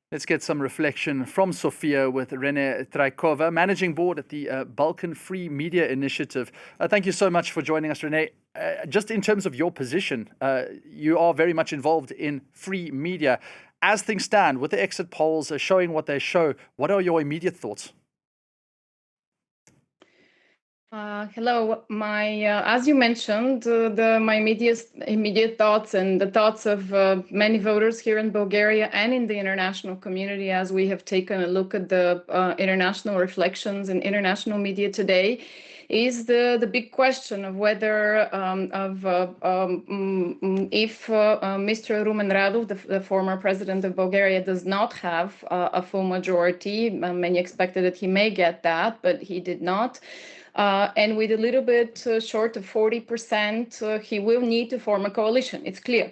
Let's get some reflection from Sofia with Renne Traicova, Managing Board at the Balkan Free Media Initiative. Thank you so much for joining us, Renne. Just in terms of your position, you are very much involved in free media. As things stand, with the exit polls showing what they show, what are your immediate thoughts? Hello. As you mentioned, my immediate thoughts and the thoughts of many voters here in Bulgaria and in the international community, as we have taken a look at the international reflections in international media today, is the big question of whether if Mr. Rumen Radev, the former president of Bulgaria, does not have a full majority. Many expected that he may get that, but he did not. And with a little bit short of 40%, he will need to form a coalition. It's clear.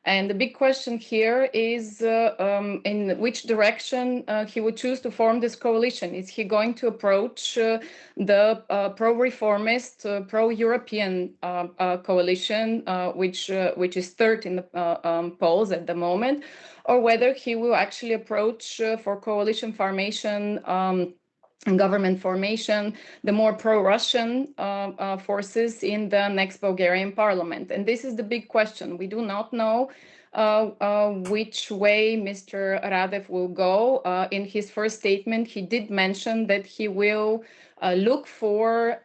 And the big question here is in which direction he would choose to form this coalition. Is he going to approach the pro-reformist, pro-European coalition, which is third in the polls at the moment, or whether he will actually approach for coalition formation and government formation, the more pro-Russian forces in the next Bulgarian parliament? And this is the big question. We do not know which way Mr. Radev will go. In his first statement, he did mention that he will look for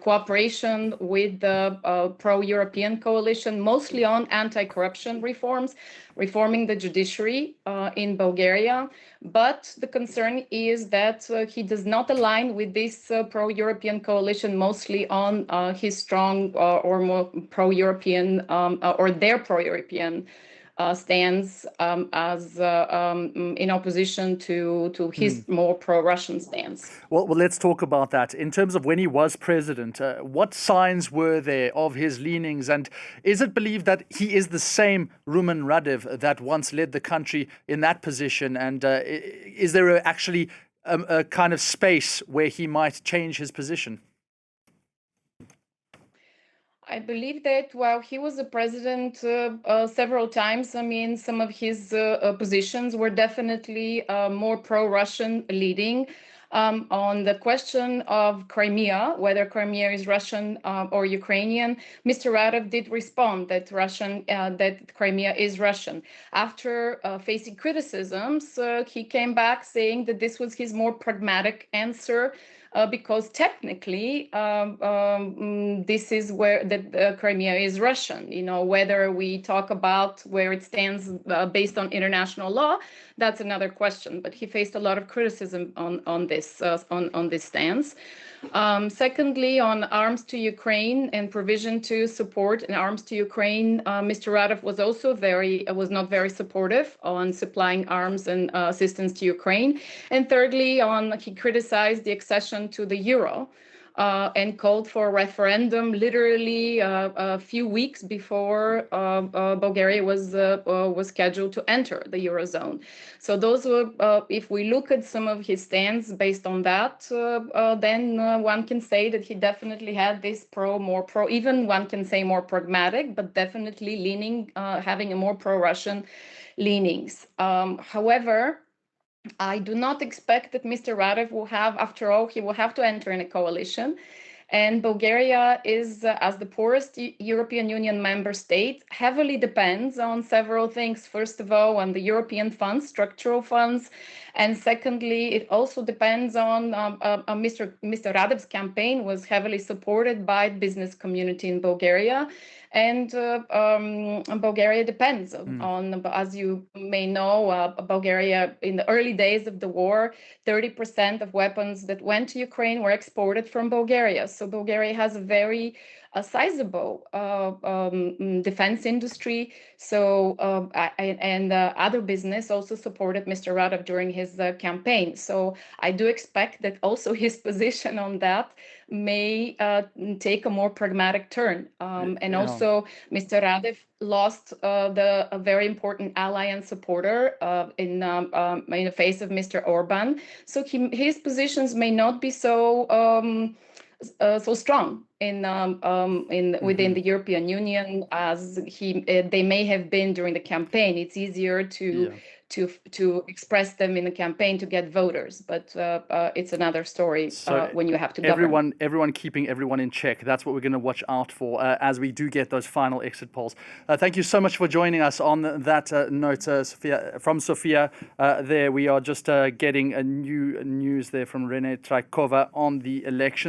cooperation with the pro-European coalition, mostly on anti-corruption reforms, reforming the judiciary in Bulgaria. But the concern is that he does not align with this pro-European coalition, mostly on his strong or more pro-European or their pro-European stance as in opposition to his more pro-Russian stance. Well, let's talk about that. In terms of when he was president, what signs were there of his leanings? And is it believed that he is the same Rumen Radev that once led the country in that position? And is there actually a kind of space where he might change his position? I believe that while he was a president several times, I mean, some of his positions were definitely more pro-Russian leading. On the question of Crimea, whether Crimea is Russian or Ukrainian, Mr. Radev did respond that that Crimea is Russian. After facing criticisms, he came back saying that this was his more pragmatic answer. Because technically, this is where the Crimea is Russian. You know, whether we talk about where it stands based on international law, that's another question. But he faced a lot of criticism on this stance. Secondly, on arms to Ukraine and provision to support and arms to Ukraine, Mr. Radev was also was not very supportive on supplying arms and assistance to Ukraine. And thirdly, he criticized the accession to the euro. And called for a referendum literally a few weeks before Bulgaria was scheduled to enter the eurozone. So those were, if we look at some of his stands based on that, then one can say that he definitely had this even one can say more pragmatic, but definitely leaning, having a more pro-Russian leanings. However, I do not expect that Mr. Radev will have, after all, he will have to enter in a coalition. And Bulgaria is, as the poorest European Union member state, heavily depends on several things. First of all, on the European funds, structural funds. And secondly, it also depends on Mr. Radev's campaign was heavily supported by the business community in Bulgaria. And Bulgaria depends on, as you may know, Bulgaria, in the early days of the war, 30% of weapons that went to Ukraine were exported from Bulgaria. So Bulgaria has a very sizable defense industry. So and other business also supported Mr. Radev during his campaign. So I do expect that also his position on that may take a more pragmatic turn. And also Mr. Radev lost a very important ally and supporter in the face of Mr. Orban. So his positions may not be so so strong in within the European Union as they may have been during the campaign. It's easier to express them in the campaign to get voters, but it's another story when you have to govern. Everyone keeping everyone in check. That's what we're going to watch out for as we do get those final exit polls. Thank you so much for joining us on that note, Sofia. From Sofia, there we are just getting a new news there from Renne Traicova on the election.